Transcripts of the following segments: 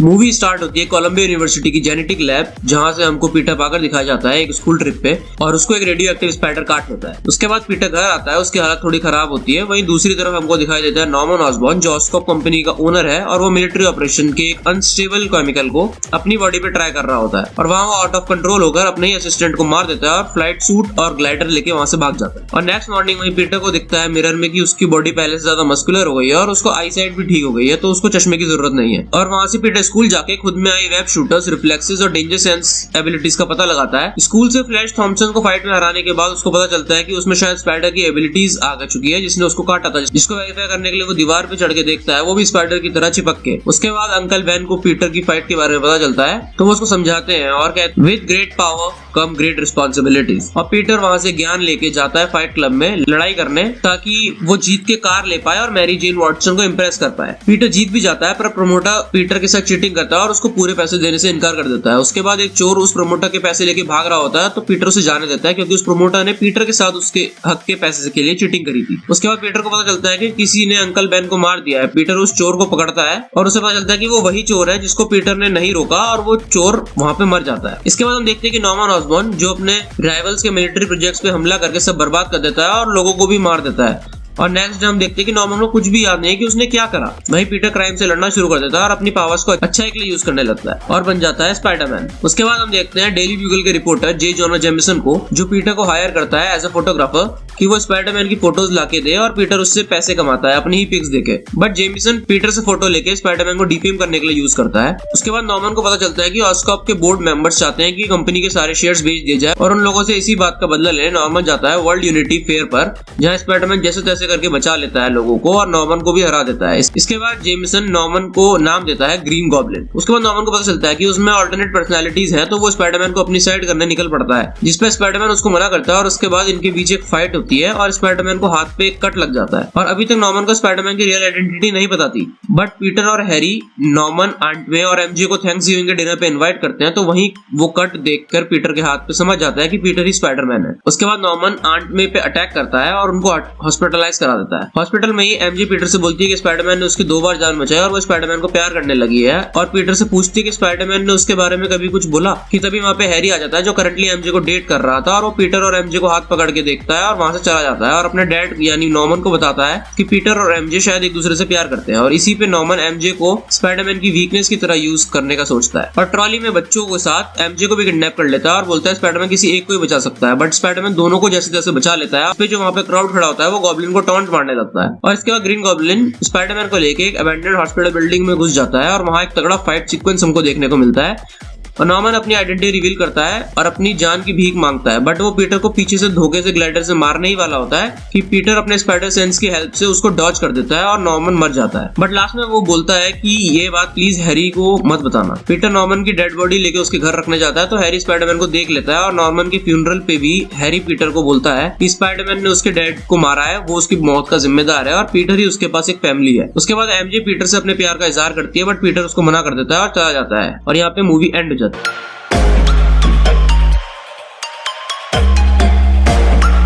Movie start होती है Colombia university की जेनेटिक लैब, जहां से हमको पीटर पार्कर दिखाया जाता है एक स्कूल ट्रिप पे, और उसको एक रेडियो एक्टिव स्पाइडर काट लेता है। उसके बाद पीटर घर आता है, उसकी हालत थोड़ी खराब होती है। वहीं दूसरी तरफ हमको दिखाई देता है नॉर्मन ऑसबॉर्न, जो ऑस्कॉप कंपनी का ओनर है, और वो मिलिट्री ऑपरेशन के एक अनस्टेबल केमिकल को अपनी बॉडी पे ट्राई कर रहा होता है, और वहां वो आउट ऑफ कंट्रोल होकर अपने ही असिस्टेंट को मार देता है और फ्लाइट सूट और ग्लाइडर लेके वहां से भाग जाता है। और नेक्स्ट मॉर्निंग वहीं पीटर को दिखता है मिरर में कि उसकी बॉडी पहले से ज्यादा मस्कुलर हो गई है और उसको आई साइट भी ठीक हो गई है, तो उसको चश्मे की जरूरत नहीं है। और वहां से पीटर स्कूल जाके खुद में आई वेब शूटर्स, रिफ्लेक्सेस और डेंजर सेंस एबिलिटीज का पता लगाता है। स्कूल से फ्लैश थॉमसन को फाइट में हराने के बाद उसको पता चलता है कि उसमें शायद स्पाइडर की एबिलिटीज आ चुकी है, जिसने उसको काटा था। जिसको वेरीफाई करने के लिए वो दीवार पे चढ़ के देखता है, वो भी स्पाइडर की तरह चिपक के। उसके बाद अंकल बेन को पीटर की फाइट के बारे में पता चलता है, तो वो उसको समझाते हैं और कहते हैं with great power come great responsibilities. और पीटर वहां से ज्ञान लेके जाता है फाइट क्लब में लड़ाई करने, ताकि वो जीत के कार ले पाए और मैरी जेन वॉटसन को इम्प्रेस कर पाए। पीटर जीत भी जाता है, पर प्रमोटर पीटर के साथ चीटिंग करता है और उसको पूरे पैसे देने से इनकार कर देता है। उसके बाद एक चोर उस प्रमोटर के पैसे लेके भाग रहा होता है, तो पीटर उसे जाने देता है, क्योंकि उस प्रमोटर ने पीटर के साथ उसके हक के पैसे के लिए चीटिंग करी थी। उसके बाद पीटर को पता चलता है कि किसी ने अंकल बेन को मार दिया है। पीटर उस चोर को पकड़ता है और उसे पता चलता है कि वो वही चोर है जिसको पीटर ने नहीं रोका, और वो चोर वहां पे मर जाता है। इसके बाद हम देखते हैं कि नॉर्मन ऑसबॉर्न, जो अपने राइवल्स के मिलिट्री प्रोजेक्ट्स पे हमला करके सब बर्बाद कर देता है और लोगों को भी मार देता है। और नेक्स्ट हम देखते हैं कि नॉर्मन को कुछ भी याद नहीं है कि उसने क्या करा। वहीं पीटर क्राइम से लड़ना शुरू कर देता है और अपनी पावर्स को अच्छाई के लिए यूज करने लगता है और बन जाता है स्पाइडरमैन। उसके बाद हम देखते हैं डेली ब्यूगल के रिपोर्टर जे जॉना जेमिसन को, जो पीटर को हायर करता है एज अ फोटोग्राफर कि वो स्पाइडरमैन की फोटोज लाके दे, और पीटर उससे पैसे कमाता है अपनी ही पिक्स देके। बट जेमिसन पीटर से फोटो लेके स्पाइडरमैन को डीफेम करने के लिए यूज करता है। उसके बाद नॉर्मन को पता चलता है कि ऑस्कॉप के बोर्ड मेंबर्स चाहते हैं कि कंपनी के सारे शेयर्स बेच दिए जाए, और उन लोगों से इसी बात का बदला लेने नॉर्मन जाता है वर्ल्ड यूनिटी फेयर पर, जहां स्पाइडरमैन जैसे तैसे करके बचा लेता है लोगों को और नॉर्मन को भी हरा देता है। इसके बाद जेमिसन नॉर्मन को नाम देता है ग्रीन गॉब्लिन। उसके बाद नॉर्मन को पता चलता है कि उसमें अल्टरनेट पर्सनालिटीज है, तो वो स्पाइडरमैन को अपनी साइड करने निकल पड़ता है, जिसपे स्पाइडरमैन उसको मना करता है। और उसके बाद इनके बीच एक फाइट होती है और स्पाइडरमैन को हाथ पे एक कट लग जाता है। और अभी तक नॉर्मन को स्पाइडरमैन की रियल आइडेंटिटी नहीं पता थी, बट पीटर और हैरी नॉर्मन, आंट मे और एमजे को थैंक्सगिविंग के डिनर पे इनवाइट करते हैं, तो वहीं वो कट देखकर पीटर के हाथ पे समझ जाता है कि पीटर ही स्पाइडरमैन है। उसके बाद नॉर्मन आंट मे पे अटैक करता है और उनको हॉस्पिटलाइज करा देता है। हॉस्पिटल में ही एमजे पीटर से बोलती है कि स्पाइडरमैन ने उसकी 2 बार जान बचाई और वो स्पाइडरमैन को प्यार करने लगी है, और पीटर से पूछती है कि स्पाइडरमैन ने उसके बारे में कभी कुछ बोला। कि तभी वहां पे हैरी आ जाता है, जो करंटली एमजे को डेट कर रहा था, और वो पीटर और एमजे को हाथ पकड़ के देखता है और वहां से चला जाता है और अपने डैड यानी नॉर्मन को बताता है कि पीटर और एमजे शायद एक दूसरे से प्यार करते हैं। और इसी पे नॉर्मन एमजे को स्पाइडरमैन की वीकनेस की तरह यूज करने का सोचता है, और ट्रॉली में बच्चों के साथ एमजे को भी किडनैप कर लेता है और बोलता है स्पाइडरमैन किसी एक को ही बचा सकता है। बट स्पाइडरमैन दोनों को जैसे जैसे बचा लेता है, जो वहां पे क्राउड खड़ा होता है वो गॉब्लिन को टॉन्ट मारने लगता है। और इसके बाद ग्रीन गॉब्लिन स्पाइडरमैन को लेके एक अबैंडन्ड हॉस्पिटल बिल्डिंग में घुस जाता है, और वहां एक तगड़ा फाइट सीक्वेंस हमको देखने को मिलता है। और नॉर्मन अपनी आइडेंटिटी रिवील करता है और अपनी जान की भीख मांगता है, बट वो पीटर को पीछे से धोखे से ग्लाइडर से मारने ही वाला होता है कि पीटर अपने स्पाइडर सेंस की हेल्प से उसको डॉज कर देता है और नॉर्मन मर जाता है। बट लास्ट में वो बोलता है कि ये बात प्लीज हैरी को मत बताना। पीटर नॉर्मन की डेड बॉडी लेके उसके घर रखने जाता है, तो हैरी स्पाइडरमैन को देख लेता है, और नॉर्मन के फ्यूनरल पे भी हैरी पीटर को बोलता है कि स्पाइडरमैन ने उसके डैड को मारा है, वो उसकी मौत का जिम्मेदार है, और पीटर ही उसके पास एक फैमिली है। उसके बाद एमजे पीटर से अपने प्यार का इजहार करती है, बट पीटर उसको मना कर देता है और चला जाता है, और यहाँ पे मूवी एंड हो जाती है।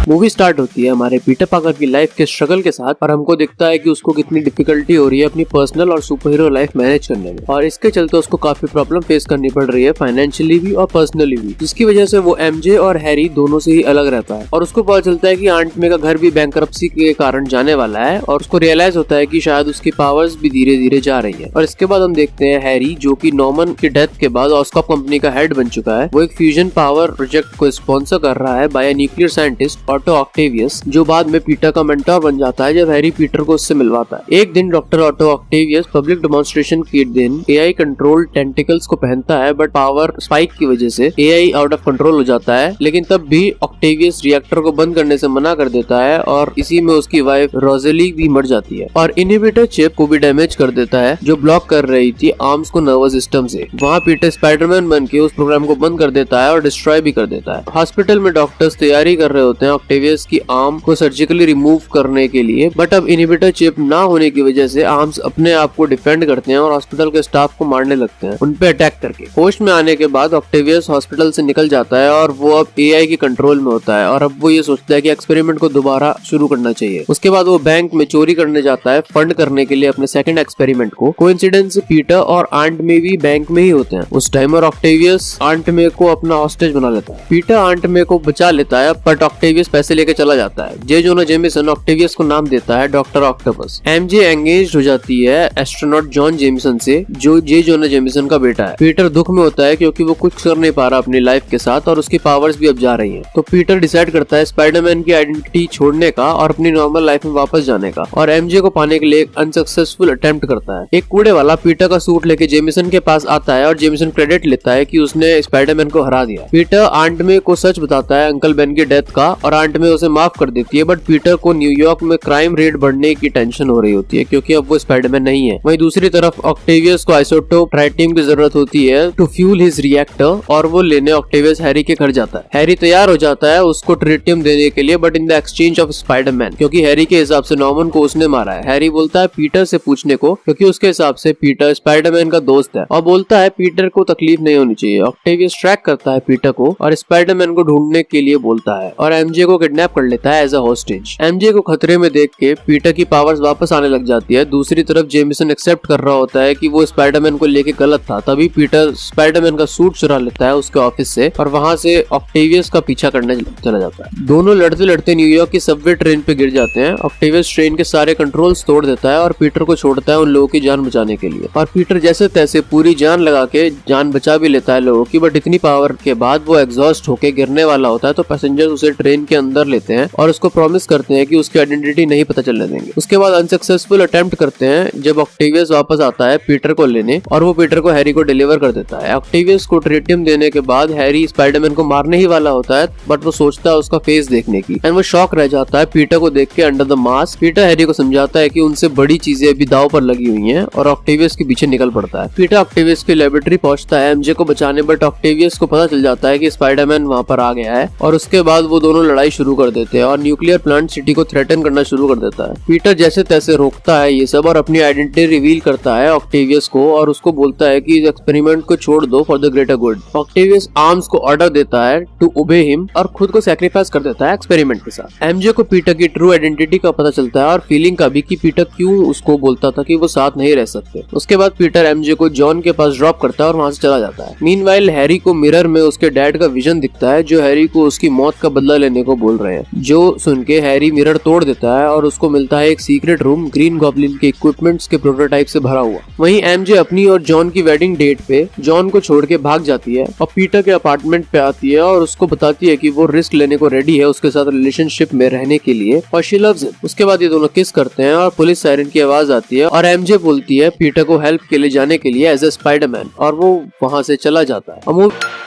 मूवी स्टार्ट होती है हमारे पीटर पार्कर की लाइफ के स्ट्रगल के साथ, और हमको दिखता है कि उसको कितनी डिफिकल्टी हो रही है अपनी पर्सनल और सुपर हीरो लाइफ मैनेज करने में, और इसके चलते उसको काफी प्रॉब्लम फेस करनी पड़ रही है फाइनेंशियली भी और पर्सनली भी, जिसकी वजह से वो एमजे और हैरी दोनों से ही अलग रहता है। और उसको पता चलता है कि आंट मे का घर भी बैंकरप्सी के कारण जाने वाला है, और उसको रियलाइज होता है कि शायद उसकी पावर्स भी धीरे धीरे जा रही है। और इसके बाद हम देखते हैं हैरी, जो कि नॉर्मन की डेथ के बाद ऑस्कॉप कंपनी का हेड बन चुका है। वो एक फ्यूजन पावर प्रोजेक्ट को स्पॉन्सर कर रहा है bye nuclear scientist Otto Octavius, जो बाद में पीटर का मेंटर बन जाता है जब हैरी पीटर को उससे मिलवाता है। एक दिन doctor Otto Octavius public demonstration के दिन एआई कंट्रोल टेंटिकल्स को पहनता है, बट पावर स्पाइक की वजह से एआई आउट ऑफ कंट्रोल हो जाता है। लेकिन तब भी ऑक्टेवियस रिएक्टर को बंद करने से मना कर देता है, और इसी में उसकी वाइफ रोजेली भी मर जाती है, और इनहिबिटर चिप को भी डैमेज कर देता है जो ब्लॉक कर रही थी आर्म्स को नर्वस सिस्टम से। वहाँ पीटर स्पाइडरमैन बन के उस प्रोग्राम को बंद कर देता है और डिस्ट्रॉय भी कर देता है। हॉस्पिटल में डॉक्टर्स तैयारी कर रहे होते हैं ऑक्टेवियस की आर्म को सर्जिकली रिमूव करने के लिए, बट अब इनहिबिटर चिप ना होने की वजह से आर्म्स अपने आप को डिफेंड करते हैं और हॉस्पिटल के स्टाफ को मारने लगते हैं, उन पे अटैक करके। होश में आने के बाद ऑक्टेवियस हॉस्पिटल से निकल जाता है और वो अब एआई के कंट्रोल में होता है और अब वो ये सोचता है कि एक्सपेरिमेंट को दोबारा शुरू करना चाहिए। उसके बाद वो बैंक में चोरी करने जाता है फंड करने के लिए अपने सेकंड एक्सपेरिमेंट को। कोइंसिडेंस पीटर और आंट मे भी बैंक में ही होते हैं उस टाइम, और ऑक्टेवियस आंट मे को अपना हॉस्टेज बना लेता है। पीटर आंट मे को बचा लेता है, बट ऑक्टेवियस पैसे लेके चला जाता है। जे जोना जेमिसन ऑक्टेवियस को नाम देता है डॉक्टर ऑक्टोपस। एमजे एंगेज हो जाती है एस्ट्रोनॉट जॉन जेमिसन से, जो जे जोना जेमिसन का बेटा है। पीटर दुख में होता है क्योंकि वो कुछ कर नहीं पा रहा अपनी लाइफ के साथ और उसकी पावर्स भी अब जा रही हैं। तो पीटर डिसाइड करता है स्पाइडरमैन की आइडेंटिटी छोड़ने का और अपनी नॉर्मल लाइफ में वापस जाने का, और एमजे को पाने के लिए एक अनसक्सेसफुल अटेम्प्ट करता है। एक कूड़े वाला पीटर का सूट लेके जेमिसन के पास आता है और जेमिसन क्रेडिट लेता है कि उसने स्पाइडरमैन को हरा दिया। पीटर आंट मे को सच बताता है अंकल बेन की डेथ का और आंट मे उसे माफ कर देती है, बट पीटर को न्यूयॉर्क में क्राइम रेट बढ़ने की टेंशन हो रही होती है क्योंकि अब वो स्पाइडरमैन नहीं है। वहीं दूसरी तरफ ऑक्टेवियस को आइसोटोप ट्राइटियम की जरूरत होती है टू फ्यूल हिज रिएक्टर, और वो लेने ऑक्टेवियस हैरी के घर जाता है। हैरी तैयार हो जाता है उसको ट्रिटियम देने के लिए, but in the exchange of Spiderman, क्योंकि हैरी के हिसाब से नॉर्मन को उसने मारा है। हैरी बोलता है पीटर से पूछने को, क्योंकि उसके हिसाब से पीटर स्पाइडरमैन का दोस्त है, और बोलता है पीटर को तकलीफ नहीं होनी चाहिए। ऑक्टेवियस ट्रैक करता है पीटर को और स्पाइडरमैन को ढूंढने के लिए बोलता है और एमजे को किडनैप कर लेता है एज अ हॉस्टेज। एमजे को खतरे में देख के पीटर की पावर्स वापस आने लग जाती है। दूसरी तरफ जेमिसन एक्सेप्ट कर रहा होता है कि वो स्पाइडरमैन को लेके गलत था। तभी पीटर स्पाइडरमैन का सूट चुरा लेता है उसके ऑफिस से और वहां से ऑक्टेवियस का पीछा करने चला जाता है। दोनों लड़ते लड़ते न्यूयॉर्क की सबवे ट्रेन पे गिर जाते हैं। ऑक्टेवियस ट्रेन के सारे कंट्रोल्स तोड़ देता है और पीटर को छोड़ता है उन लोगों की जान बचाने के लिए, और पीटर जैसे तैसे पूरी जान लगा के जान बचा भी लेता है लोगों की, बट इतनी पावर के बाद वो एग्जॉस्ट होके गिरने वाला होता है। तो पैसेंजर्स उसे ट्रेन के अंदर लेते हैं और उसको प्रॉमिस करते हैं कि उसकी आइडेंटिटी नहीं पता चलने देंगे। उसके बाद अनसक्सेसफुल अटेम्प्ट करते हैं जब ऑक्टेवियस वापस आता है पीटर को लेने, और वो पीटर को हैरी को डिलीवर कर देता है। ऑक्टेवियस को ट्रिटियम देने के बाद हैरी स्पाइडरमैन को मारने ही वाला होता है, बट वो सोचता है उसका फेस देखने की, एंड वो शॉक रह जाता है पीटर को देख के under the mask. Peter Harry को समझाता है कि उनसे बड़ी चीजें अभी दांव पर लगी हुई हैं और ऑक्टेवियस के पीछे निकल पड़ता है। पीटर ऑक्टेवियस की लेबोरेटरी पहुंचता है एमजे को बचाने, बट ऑक्टेवियस को पता चल जाता है कि स्पाइडरमैन वहां पर आ गया है, और उसके बाद वो दोनों लड़ाई शुरू कर देते हैं और न्यूक्लियर प्लांट सिटी को थ्रेटन करना शुरू कर देता है। पीटर जैसे तैसे रोकता है ये सब और अपनी आइडेंटिटी रिवील करता है ऑक्टेवियस को, और उसको बोलता है कि इस एक्सपेरिमेंट को छोड़ दो for the greater good. Octavius arms को ऑर्डर देता है टू ओबे हिम और खुद को सैक्रिफाइस कर देता है एक्सपेरिमेंट के साथ। एमजे को पीटर की ट्रू आइडेंटिटी का पता चलता है और फीलिंग का भी कि पीटर क्यों उसको बोलता था कि वो साथ नहीं रह सकते। उसके बाद पीटर एमजे को जॉन के पास ड्रॉप करता है और वहां से चला जाता है। मीनवाइल हैरी को मिरर में उसके डैड का विजन दिखता है जो हैरी को उसकी मौत का बदला लेने को बोल रहे हैं, जो सुन के हैरी मिरर तोड़ देता है और उसको मिलता है एक सीक्रेट रूम ग्रीन गॉब्लिन के इक्विपमेंट्स के प्रोटोटाइप से भरा हुआ। वहीं एमजे अपनी और जॉन की वेडिंग डेट पे जॉन को छोड़ के भाग जाती है और पीटर के अपार्टमेंट पे आती है और उसको बताती है कि वो रिस्क लेने को रेडी है उसके साथ रिलेशनशिप में रहने के लिए, और शी लव्स हिम। उसके बाद ये दोनों किस करते हैं और पुलिस सायरन की आवाज आती है और एमजे बोलती है पीटर को हेल्प के लिए जाने के लिए एज ए स्पाइडरमैन, और वो वहां से चला जाता है।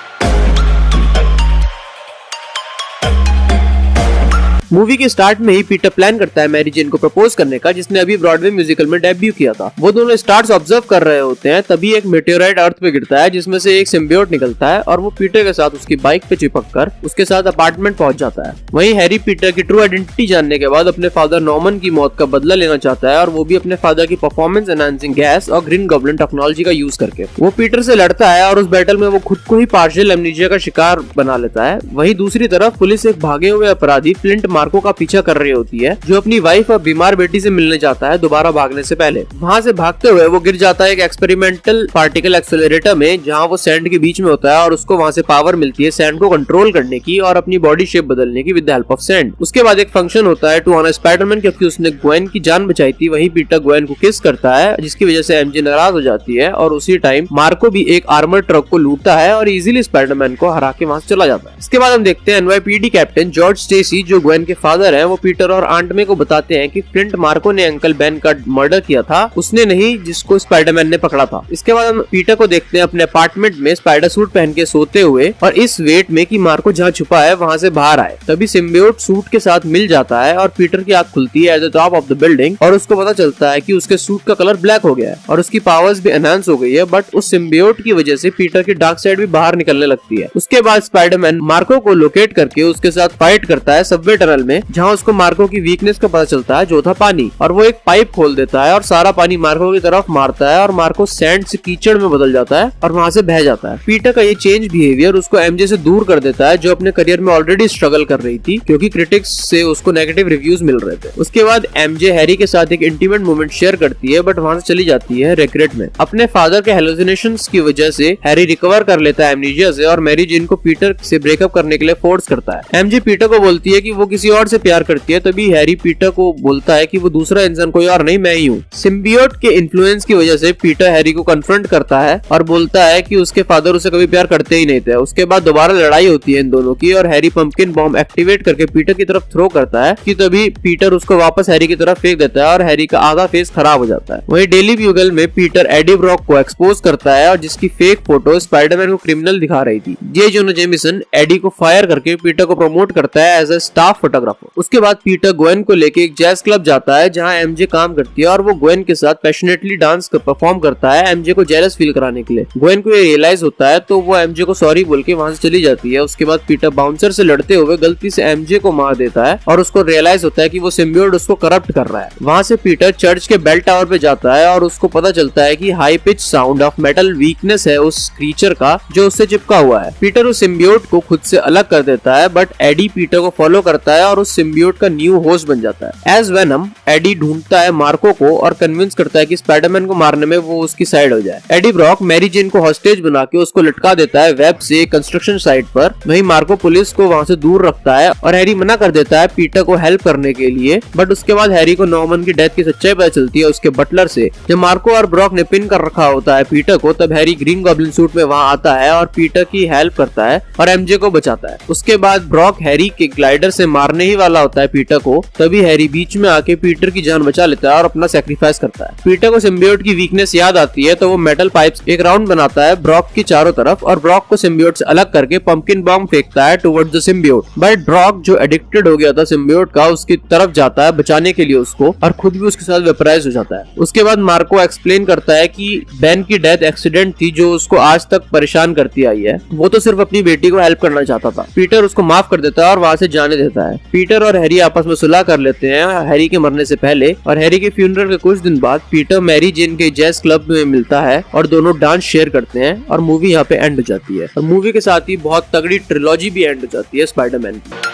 मूवी के स्टार्ट में ही पीटर प्लान करता है मैरी जेन को प्रपोज करने का, जिसने अभी ब्रॉडवे म्यूजिकल में डेब्यू किया था। वो दोनों स्टार्स ऑब्जर्व कर रहे होते हैं, तभी एक मेटेओराइट अर्थ पे गिरता है जिसमें से एक सिम्बियोट निकलता है और वो पीटर के साथ उसकी बाइक पे चिपक कर उसके साथ अपार्टमेंट पहुंच जाता है। वहीं हैरी पीटर की ट्रू आइडेंटिटी जानने के बाद अपने फादर नॉर्मन की मौत का बदला लेना चाहता है, और वो भी अपने फादर की परफॉर्मेंस एनहांसिंग गैस और ग्रीन गॉब्लिन टेक्नोलॉजी का यूज करके। वो पीटर से लड़ता है और उस बैटल में वो खुद को ही पार्शियल एमनीजिया का शिकार बना लेता है। वहीं दूसरी तरफ पुलिस एक भागे हुए अपराधी फ्लिंट मार्को का पीछा कर रही होती है, जो अपनी वाइफ और बीमार बेटी से मिलने जाता है दोबारा भागने से पहले। वहां से भागते हुए वो गिर जाता है एक एक्सपेरिमेंटल पार्टिकल एक्सेलरेटर में, जहां वो सैंड के बीच में होता है और उसको वहां से पावर मिलती है सैंड को कंट्रोल करने की और अपनी बॉडी शेप बदलने की with the help of sand. उसके बाद एक फंक्शन होता है टू ऑनर स्पाइडरमैन, क्योंकि उसने ग्वेन की जान बचाई थी। वहीं पीटर ग्वेन को किस करता है, जिसकी वजह से एमजे नाराज हो जाती है, और उसी टाइम मार्को भी एक आर्मर ट्रक को लूटता है और इजीली स्पाइडरमैन को हरा के वहां से चला जाता है। इसके बाद हम देखते हैं एनवाईपीडी कैप्टन जॉर्ज स्टेसी, जो ग्वेन के फादर हैं वो पीटर और आंट मे को बताते हैं कि फ्लिंट मार्को ने अंकल बेन का मर्डर किया था, उसने नहीं जिसको स्पाइडरमैन ने पकड़ा था। इसके बाद हम पीटर को देखते हैं अपने अपार्टमेंट में स्पाइडर सूट पहन के सोते हुए और इस वेट में कि मार्को जहाँ छुपा है वहाँ से बाहर आए। तभी सिम्बियोट सूट के साथ मिल जाता है और पीटर की आंख खुलती है at the top of the building और उसको पता चलता है कि उसके सूट का कलर ब्लैक हो गया है और उसकी पावर्स भी एनहांस हो गई है, बट उस सिम्बियोट की वजह से पीटर की डार्क साइड भी बाहर निकलने लगती है। उसके बाद स्पाइडरमैन मार्को को लोकेट करके उसके साथ फाइट करता है सबवे टनल में, जहाँ उसको मार्को की वीकनेस का पता चलता है जो था पानी, और वो एक पाइप खोल देता है और सारा पानी मार्को की तरफ मारता है और मार्को सैंड से कीचड़ में बदल जाता है और वहाँ से बह जाता है। पीटर का ये चेंज बिहेवियर उसको एमजे से दूर कर देता है जो अपने करियर में ऑलरेडी स्ट्रगल कर रही थी क्योंकि क्रिटिक्स से उसको नेगेटिव रिव्यूज मिल रहे थे। उसके बाद एमजे हैरी के साथ एक इंटीमेट मोमेंट शेयर करती है बट वहाँ से चली जाती है रिग्रेट में। अपने फादर के हेलुसिनेशंस की वजह से हैरी रिकवर कर लेता है एमनीजिया से और मैरी जेन को पीटर से ब्रेकअप करने के लिए फोर्स करता है। एमजे पीटर को बोलती है कि वो किसी और से प्यार करती है, तभी हैरी पीटर को बोलता है कि वो दूसरा इंसान कोई और नहीं मैं ही हूँ। सिम्बियोट के इन्फ्लुएंस की वजह से पीटर हैरी को कन्फ्रंट करता है और बोलता है कि उसके फादर उसे कभी प्यार करते ही नहीं थे। उसके बाद दोबारा लड़ाई होती है इन दोनों की और हैरी पंपकिन बॉम्ब एक्टिवेट करके पीटर की तरफ थ्रो करता है कि तभी पीटर उसको वापस हैरी की तरफ फेंक देता है और हैरी का आधा फेस खराब हो जाता है। वहीं डेली ब्यूगल में पीटर एडी ब्रॉक को एक्सपोज करता है और जिसकी फेक फोटो स्पाइडरमैन को क्रिमिनल दिखा रही थी। जे जोना जेमिसन एडी को फायर करके पीटर को प्रमोट करता है एज ए स्टाफ फोटोग्राफर। उसके बाद पीटर ग्वेन को लेके एक जैज क्लब जाता है जहाँ एमजे काम करती है और वो ग्वेन के साथ पैशनेटली डांस परफॉर्म करता है एमजे को जेलस फील कराने के लिए। ग्वेन को ये रियलाइज होता है तो वो एमजे को सॉरी बोल के वहाँ से चली जाती है। उसके बाद पीटर बाउंसर से लड़ते हुए गलती से एमजे को मार देता है और उसको रियलाइज होता है कि वो सिम्बियोट उसको करप्ट कर रहा है। वहाँ से पीटर चर्च के बेल टावर पे जाता है और उसको पता चलता है कि high pitch sound of metal weakness है उस क्रीचर का जो उससे चिपका हुआ है। पीटर उस सिम्बियोट को खुद से अलग कर देता है बट एडी पीटर को फॉलो करता है और उस सिम्बियोट का न्यू होस्ट बन जाता है। एज वेनम एडी ढूंढता है मार्को को और कन्विंस करता है कि स्पाइडरमैन को मारने में वो उसकी साइड हो जाए। एडी ब्रॉक मैरी जेन को हॉस्टेज बना के उसको लटका देता है वेब से कंस्ट्रक्शन साइट पर। वहीं मार्को पुलिस को वहाँ से दूर रखता है और हैरी मना कर देता है पीटर को हेल्प करने के लिए, बट उसके बाद हैरी को नॉर्मन की डेथ की सच्चाई पता चलती है उसके बटलर से। जब मार्को और ब्रॉक ने पिन कर रखा होता है पीटर को तब हैरी ग्रीन गॉब्लिन सूट में वहाँ आता है और पीटर की हेल्प करता है और एमजे को बचाता है। उसके बाद ब्रॉक हैरी के ग्लाइडर से मारने ही वाला होता है पीटर को, तभी हैरी बीच में आके पीटर की जान बचा लेता है और अपना सैक्रिफाइस करता है। पीटर को सिम्बियोट की वीकनेस याद आती है तो वो मेटल पाइप्स एक राउंड बनाता है ब्रॉक की चारों तरफ और ब्रॉक को सिम्बियोट से अलग करके पंपकिन बॉम्ब फेंकता है towards the symbiote. But Brock जो एडिक्टेड हो गया था सिम्बियोट का उसकी तरफ जाता है बचाने के लिए उसको और खुद भी उसके साथ वेपराइज हो जाता है। उसके बाद मार्को एक्सप्लेन करता है कि बेन की डेथ एक्सीडेंट थी जो उसको आज तक परेशान करती आई है, वो तो सिर्फ अपनी बेटी को हेल्प करना चाहता था। पीटर उसको माफ कर देता है और वहाँ से जाने देता है। पीटर और हैरी आपस में सुलह कर लेते हैं हैरी के मरने से पहले और हैरी के फ्यूनरल के कुछ दिन बाद पीटर मैरी जेन के जैज क्लब में मिलता है और दोनों डांस शेयर करते हैं और मूवी यहाँ पे एंड हो जाती है। और मूवी के साथ ही बहुत तगड़ी ट्रिलॉजी भी एंड हो जाती है स्पाइडरमैन की।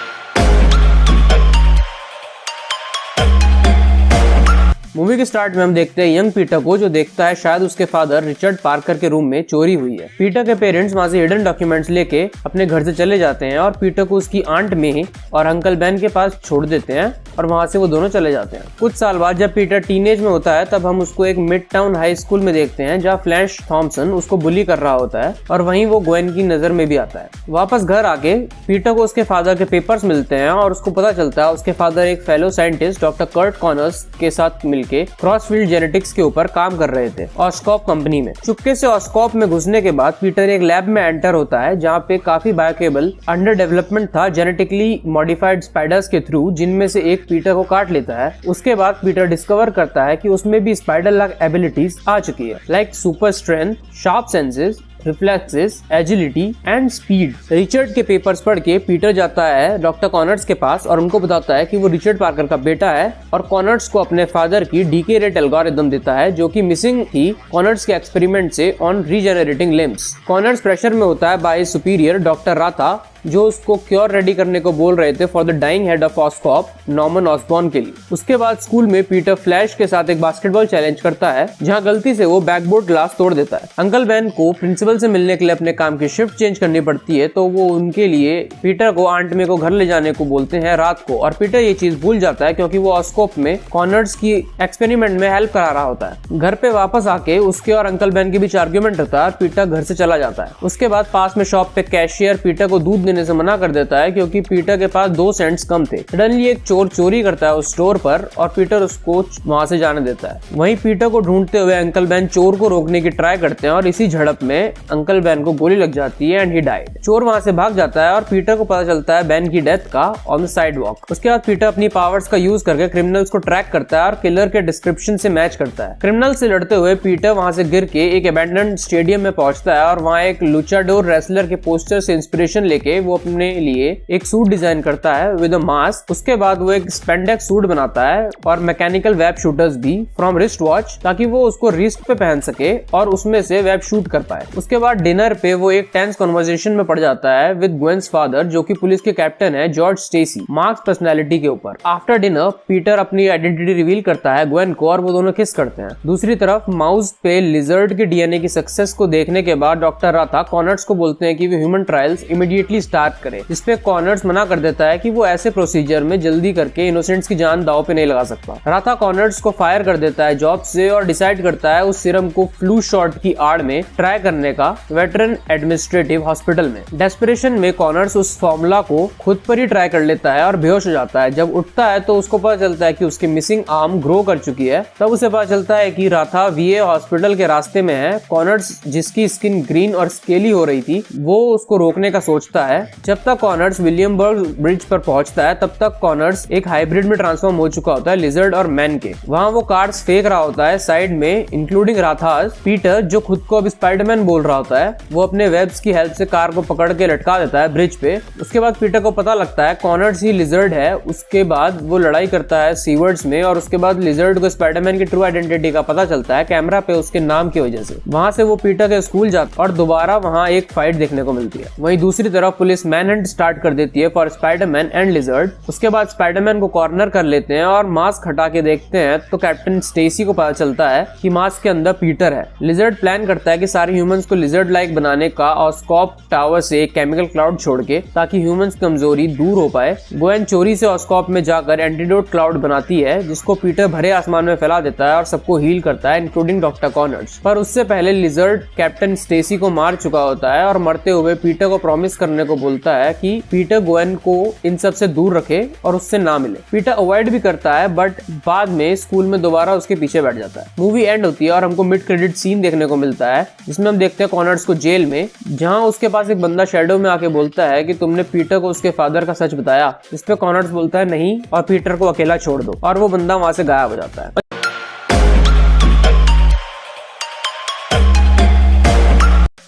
मूवी के स्टार्ट में हम देखते हैं यंग पीटर को जो देखता है शायद उसके फादर रिचर्ड पार्कर के रूम में चोरी हुई है। पीटर के पेरेंट्स वहाँ से हिडन डॉक्यूमेंट्स लेके अपने घर से चले जाते हैं और पीटर को उसकी आंट में और अंकल बेन के पास छोड़ देते हैं और वहाँ से वो दोनों चले जाते हैं। कुछ साल बाद जब पीटर टीनेज में होता है तब हम उसको एक मिड टाउन हाई स्कूल में देखते हैं जहाँ फ्लैश थॉमसन उसको बुली कर रहा होता है और वहीं वो ग्वेन की नजर में भी आता है। वापस घर आके पीटर को उसके फादर के पेपर्स मिलते हैं और उसको पता चलता है उसके फादर एक fellow scientist doctor Curt Connors के साथ मिलके क्रॉसफील्ड जेनेटिक्स के ऊपर काम कर रहे थे ऑस्कॉप कंपनी में। चुपके से ऑस्कॉप में घुसने के बाद पीटर एक लैब में एंटर होता है जहाँ पे काफी बायोकेबल अंडर डेवलपमेंट था जेनेटिकली मॉडिफाइड स्पाइडर्स के थ्रू, जिनमें से एक पीटर को काट लेता है। उसके बाद पीटर डिस्कवर करता है कि उसमें भी स्पाइडर लाइक एबिलिटीज आ चुकी है, like super strength, sharp senses, reflexes, agility and speed. Richard के पेपर्स पढ़ के पीटर जाता है डॉक्टर कॉनर्स के पास और उनको बताता है कि वो रिचर्ड पार्कर का बेटा है और कॉनर्स को अपने फादर की डीके रेट एल्गोरिथम देता है जो कि मिसिंग थी कॉनर्स के एक्सपेरिमेंट से ऑन रीजेनरेटिंग लिम्स। कॉनर्स प्रेशर में होता है बाय सुपीरियर डॉक्टर राथा जो उसको क्योर रेडी करने को बोल रहे थे for the dying head of Oscorp Norman Osborn के लिए। उसके बाद स्कूल में पीटर फ्लैश के साथ एक बास्केटबॉल चैलेंज करता है जहां गलती से वो बैकबोर्ड ग्लास तोड़ देता है। अंकल बेन को प्रिंसिपल से मिलने के लिए अपने काम की शिफ्ट चेंज करनी पड़ती है तो वो उनके लिए पीटर को आंट मे को घर ले जाने को बोलते हैं रात को और पीटर ये चीज भूल जाता है क्योंकि वो ऑस्कॉप में कॉनर्स की एक्सपेरिमेंट में हेल्प करा रहा होता है। घर पे वापस आके उसके और अंकल बेन के बीच आर्ग्यूमेंट होता है और पीटर घर से चला जाता है। उसके बाद पास में शॉप पे कैशियर पीटर को दूध देने से मना कर देता है क्योंकि पीटर के पास 2 सेंट्स कम थे। सडनली एक चोर चोरी करता है उस स्टोर पर और पीटर उसको वहां से जाने देता है। वहीं पीटर को ढूंढते हुए अंकल बेन चोर को रोकने की ट्राई करते हैं और इसी झड़प में अंकल बेन को गोली लग जाती है एंड ही डाइड। चोर वहां से भाग जाता है और पीटर को पता चलता है बेन की डेथ का ऑन द साइडवॉक। उसके बाद पीटर अपनी पावर्स का यूज करके क्रिमिनल्स को ट्रैक करता है और किलर के डिस्क्रिप्शन से मैच करता है। क्रिमिनल से लड़ते हुए पीटर वहां से गिर के एक अबैंडन्ड स्टेडियम में पहुंचता है और वहां एक लुचाडोर रेसलर के पोस्टर से इंस्पिरेशन लेके वो अपने लिए एक सूट डिजाइन करता है विद अ मास्क। उसके बाद वो एक स्पेंडेक्स सूट बनाता है और मैकेनिकल वेब शूटर्स भी फ्रॉम रिस्ट वॉच, ताकि वो उसको रिस्ट पे पहन सके और उसमें से वेब शूट कर पाए। उसके बाद डिनर पे वो एक टेंस कन्वर्सेशन में पड़ जाता है विद ग्वेन्स फादर, जो कि पुलिस के कैप्टन है जॉर्ज स्टेसी, मार्क्स पर्सनैलिटी के ऊपर। आफ्टर डिनर पीटर अपनी आइडेंटिटी रिवील करता है ग्वेन को और वो दोनों किस करते हैं। दूसरी तरफ माउस पे लिजर्ड के डीएनए की सक्सेस को देखने के बाद डॉक्टर राथा कॉनर्स को बोलते हैं कि वो ह्यूमन ट्रायल्स इमीडिएटली स्टार्ट करे। इस पे कॉनर्स मना कर देता है कि वो ऐसे प्रोसीजर में जल्दी करके इनोसेंट्स की जान दांव पे नहीं लगा सकता। राथा कॉनर्स को फायर कर देता है जॉब से और डिसाइड करता है उस सीरम को फ्लू शॉट की आड़ में ट्राई करने का वेटरन एडमिनिस्ट्रेटिव हॉस्पिटल में। डेस्परेशन में कॉनर्स उस फॉर्मूला को खुद पर ही ट्राई कर लेता है और बेहोश हो जाता है। जब उठता है तो उसको पता चलता है कि उसकी मिसिंग आर्म ग्रो कर चुकी है। तब उसे पता चलता है कि राथा वीए हॉस्पिटल के रास्ते में है। कॉनर्स, जिसकी स्किन ग्रीन और स्केली हो रही थी, वो उसको रोकने का सोचता है। जब तक कॉनर्स विलियमबर्ग ब्रिज पर पहुंचता है तब तक कॉनर्स एक हाइब्रिड में ट्रांसफॉर्म हो चुका होता है लिजर्ड और मैन के। वहां वो कार्ड्स फेंक रहा होता है साइड में, इंक्लूडिंग राथास। पीटर, जो खुद को अब स्पाइडरमैन बोल रहा होता है, वो अपने वेब्स की हेल्प से कार को पकड़ के लटका देता है ब्रिज पे। उसके बाद पीटर को पता लगता है कॉनर्स ही लिजर्ड है। उसके बाद वो लड़ाई करता है सीवर्ड्स में और उसके बाद लिजर्ड को स्पाइडरमैन की ट्रू आइडेंटिटी का पता चलता है कैमरा पे उसके नाम की वजह से। वहां से वो पीटर के स्कूल जाता है और दोबारा वहां एक फाइट देखने को मिलती है। वहीं दूसरी तरफ पुलिस मैनहंट स्टार्ट कर देती है फॉर स्पाइडरमैन एंड लिजर्ड। उसके बाद स्पाइडरमैन को कॉर्नर कर लेते हैं और मास्क हटा के देखते हैं तो कैप्टन स्टेसी को पता चलता है कि मास्क के अंदर पीटर है। लिजर्ड प्लान करता है कि सारे ह्यूमंस को लिजर्ड लाइक बनाने का ऑस्कॉप टावर से एक केमिकल क्लाउड छोड़ के, ताकि ह्यूमंस की कमजोरी दूर हो पाए। ग्वेन चोरी से ऑस्कॉप में जाकर एंटीडोट क्लाउड बनाती है जिसको पीटर भरे आसमान में फैला देता है और सबको हील करता है इंक्लूडिंग डॉक्टर कॉनर्स। पर उससे पहले लिजर्ड कैप्टन स्टेसी को मार चुका होता है और मरते हुए पीटर को प्रॉमिस करने को बोलता है कि पीटर ग्वेन को इन सब से दूर रखे और उससे ना मिले। पीटर अवॉइड भी करता है बट बाद में स्कूल में दोबारा उसके पीछे बैठ जाता है। मूवी एंड होती है और हमको मिड क्रेडिट सीन देखने को मिलता है जिसमें हम देखते हैं कॉनर्स को जेल में, जहां उसके पास एक बंदा शैडो में आके बोलता है कि तुमने पीटर को उसके फादर का सच बताया। इस पे कॉनर्स बोलता है नहीं और पीटर को अकेला छोड़ दो, और वो बंदा वहां से गायब हो जाता है।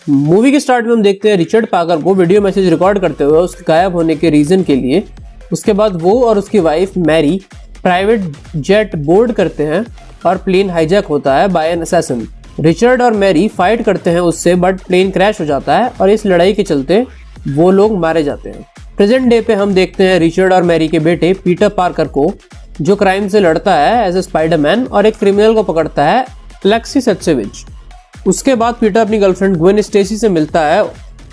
मूवी के स्टार्ट में हम देखते हैं रिचर्ड पाकर को वीडियो मैसेज रिकॉर्ड करते हुए उसके गायब होने के रीजन के लिए। उसके बाद वो और उसकी wife Mary private jet board करते हैं और प्लेन हाईजैक होता है बाय एन असैसिन। रिचर्ड और मैरी फाइट करते हैं उससे बट प्लेन क्रैश हो जाता है और इस लड़ाई के चलते वो लोग मारे जाते हैं। प्रेजेंट डे पे हम देखते हैं रिचर्ड और मैरी के बेटे पीटर पार्कर को, जो क्राइम से लड़ता है एज ए स्पाइडरमैन और एक क्रिमिनल को पकड़ता है, अलेक्सिस सेत्सेविच। उसके बाद पीटर अपनी गर्लफ्रेंड ग्वेन स्टेसी से मिलता है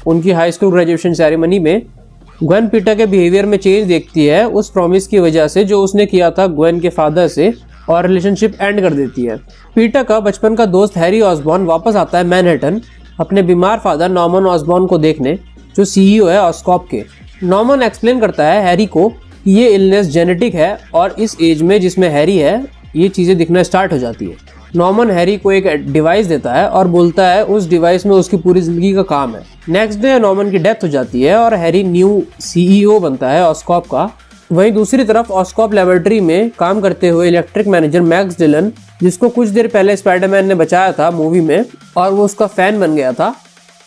उनकी हाई स्कूल ग्रेजुएशन सेरेमनी में। ग्वेन पीटर के बिहेवियर में चेंज देखती है उस प्रॉमिस की वजह से जो उसने किया था ग्वेन के फादर से, और रिलेशनशिप एंड कर देती है। पीटर का बचपन का दोस्त हैरी ऑसबॉर्न वापस आता है मैनहट्टन अपने बीमार फादर नॉर्मन ऑसबॉर्न को देखने, जो सीईओ है ऑस्कॉप के। नॉर्मन एक्सप्लेन करता है हैरी को कि ये इलनेस जेनेटिक है और इस एज में जिसमें हैरी है ये चीजें दिखना स्टार्ट हो जाती है। नॉर्मन हैरी को एक डिवाइस देता है और बोलता है उस डिवाइस में उसकी पूरी जिंदगी का काम है। नेक्स्ट डे नॉर्मन की डेथ हो जाती है और हैरी न्यू सीईओ बनता है ऑस्कॉप का। वहीं दूसरी तरफ ऑस्कॉप लेबोरेटरी में काम करते हुए इलेक्ट्रिक मैनेजर मैक्स डिलन, जिसको कुछ देर पहले स्पाइडरमैन ने बचाया था मूवी में और वो उसका फैन बन गया था,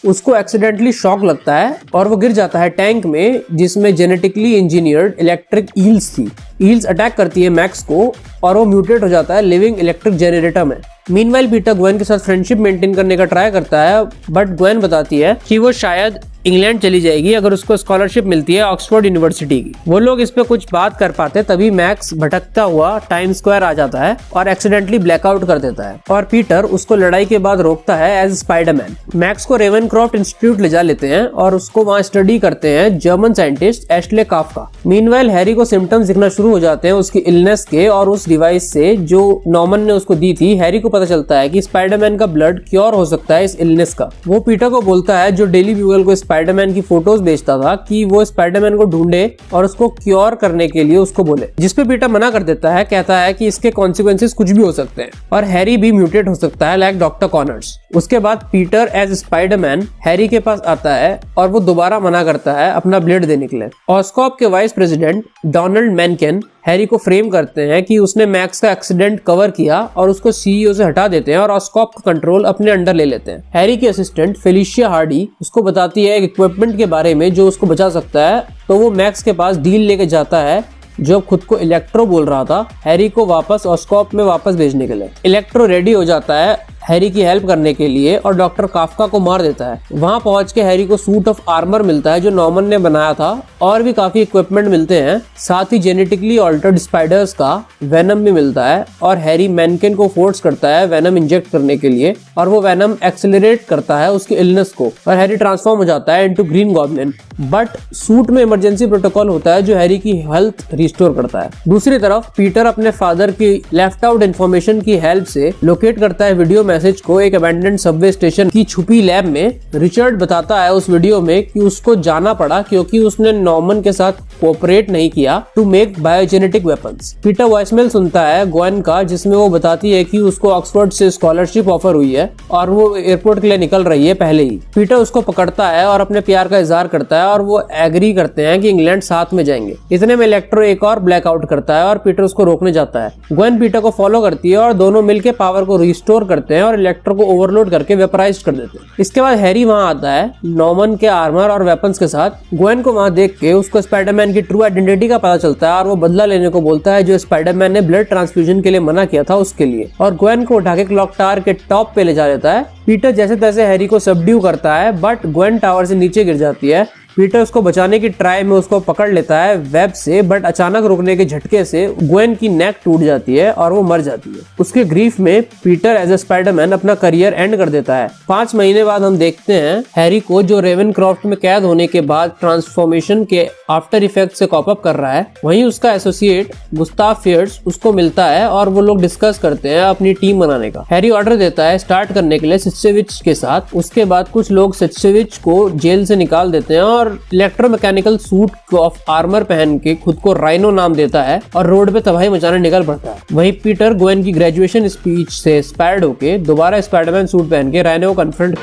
उसको एक्सीडेंटली शॉक लगता है और वो गिर जाता है टैंक में जिसमें जेनेटिकली इंजीनियर्ड इलेक्ट्रिक ईल्स थी। ईल्स अटैक करती है मैक्स को और वो म्यूटेट हो जाता है लिविंग इलेक्ट्रिक जनरेटर में। मीनवाइल पीटर ग्वेन के साथ फ्रेंडशिप मेंटेन करने का ट्राई करता है बट ग्वेन बताती है कि वो शायद इंग्लैंड चली जाएगी अगर उसको स्कॉलरशिप मिलती है ऑक्सफोर्ड यूनिवर्सिटी की। वो लोग इस पे कुछ बात कर पाते तभी मैक्स भटकता हुआ टाइम स्क्वायर आ जाता है और एक्सीडेंटली ब्लैकआउट कर देता है और पीटर उसको लड़ाई के बाद रोकता है एज स्पाइडरमैन। मैक्स को रेवनक्रॉफ्ट इंस्टीट्यूट ले जा लेते हैं और उसको वहाँ स्टडी करते हैं German scientist Ashley Kafka. Meanwhile Harry को सिम्टम्स दिखना शुरू हो जाते हैं उसकी इलनेस के और उस डिवाइस से जो नॉर्मन ने उसको दी थी। हैरी को पता चलता है कि स्पाइडरमैन का ब्लड क्योर हो सकता है इस इलनेस का। वो पीटर को बोलता है जो डेली ब्यूगल को स्पाइडरमैन की फोटोज भेजता था कि वो स्पाइडरमैन को ढूंढे और उसको क्योर करने के लिए उसको बोले, जिसपे पीटर मना कर देता है, कहता है कि इसके कॉन्सिक्वेंसेस कुछ भी हो सकते हैं और हैरी भी म्यूटेट हो सकता है लाइक डॉक्टर कॉनर्स। उसके बाद पीटर एज स्पाइडरमैन हैरी के पास आता है और वो दोबारा मना करता है अपना ब्लेड देने के लिए। ऑस्कॉप के वाइस प्रेसिडेंट डोनाल्ड मेनकेन हैरी को फ्रेम करते हैं कि उसने मैक्स का एक्सीडेंट कवर किया और उसको सीईओ से हटा देते हैं और ऑस्कॉप का कंट्रोल अपने अंडर ले लेते हैं। हैरी की असिस्टेंट फेलिशिया हार्डी उसको बताती है एक इक्विपमेंट के बारे में जो उसको बचा सकता है, तो वो मैक्स के पास डील लेके जाता है जो खुद को इलेक्ट्रो बोल रहा था हैरी को वापस ऑस्कॉप में वापस भेजने के लिए। इलेक्ट्रो रेडी हो जाता है हैरी की हेल्प करने के लिए और डॉक्टर काफ्का को मार देता है। वहां पहुंच के हैरी को सूट ऑफ आर्मर मिलता है जो नॉर्मन ने बनाया था और भी काफी इक्विपमेंट मिलते हैं, साथ ही जेनेटिकली ऑल्टर्ड स्पाइडर्स का वेनम भी मिलता है और हैरी मेनकेन को फोर्स करता है वेनम इंजेक्ट करने के लिए और वो वेनम एक्सेलरेट करता है उसकी इलनेस को और हैरी ट्रांसफॉर्म हो जाता है into green goblin. But suit में इमरजेंसी प्रोटोकॉल होता है जो हैरी की हेल्थ रिस्टोर करता है। दूसरी तरफ पीटर अपने फादर की लेफ्ट आउट इन्फॉर्मेशन की हेल्प से लोकेट करता है वीडियो मैसेज को एक अबैंडन्ड सबवे स्टेशन की छुपी लैब में। रिचर्ड बताता है उस वीडियो में कि उसको जाना पड़ा क्योंकि उसने नॉर्मन के साथ कोऑपरेट नहीं किया to make biogenetic weapons. Peter voicemail सुनता है ग्वेन का जिसमें वो बताती है कि उसको ऑक्सफोर्ड से स्कॉलरशिप ऑफर हुई है और वो एयरपोर्ट के लिए निकल रही है पहले ही। पीटर उसको पकड़ता है और अपने प्यार का इजहार करता है और वो एग्री करते हैं कि इंग्लैंड साथ में जाएंगे। इतने में इलेक्ट्रो एक और ब्लैकआउट करता है और पीटर उसको रोकने जाता है। ग्वेन पीटर को फॉलो करती है और दोनों मिलकर पावर को रिस्टोर करते हैं और इलेक्ट्रो को ओवरलोड करके वेपराइज कर देते हैं। इसके बाद हैरी वहां आता है नॉर्मन के आर्मर और वेपन्स के साथ। ग्वेन को वहां देख के उसको स्पाइडरमैन की ट्रू आइडेंटिटी का पता चलता है और वो बदला लेने को बोलता है जो स्पाइडरमैन ने ब्लड ट्रांसफ्यूजन के लिए मना किया था उसके लिए, और ग्वेन को उठा के क्लॉक टावर के टॉप पे ले जा देता है। पीटर जैसे तैसे हैरी को सबड्यू करता है बट ग्वेन टावर से नीचे गिर जाती है। पीटर उसको बचाने की ट्राई में उसको पकड़ लेता है वेब से, बट अचानक रुकने के झटके से ग्वेन की नेक टूट जाती है और वो मर जाती है। उसके ग्रीफ में पीटर एज ए स्पाइडरमैन अपना करियर एंड कर देता है। 5 महीने बाद हम देखते हैं हैरी को जो रेवेनक्रॉफ्ट में कैद होने के बाद ट्रांसफॉर्मेशन के आफ्टर इफेक्ट से कॉप अप कर रहा है। वहीं उसका एसोसिएट गुस्ताव फियर्स उसको मिलता है और वो लोग डिस्कस करते हैं अपनी टीम बनाने का। हैरी ऑर्डर देता है स्टार्ट करने के लिए सिट्सेविच के साथ। उसके बाद कुछ लोग सिट्सेविच को जेल से निकाल देते हैं और इलेक्ट्रोमैकेनिकल सूट ऑफ आर्मर पहन के खुद को राइनो नाम देता है और रोड पे तबाही मचाने निकल पड़ता है। वहीं पीटर ग्वेन की ग्रेजुएशन स्पीच से इंस्पायर्ड होके दोबारा स्पाइडरमैन सूट पहन के राइनो को कन्फ्रंट।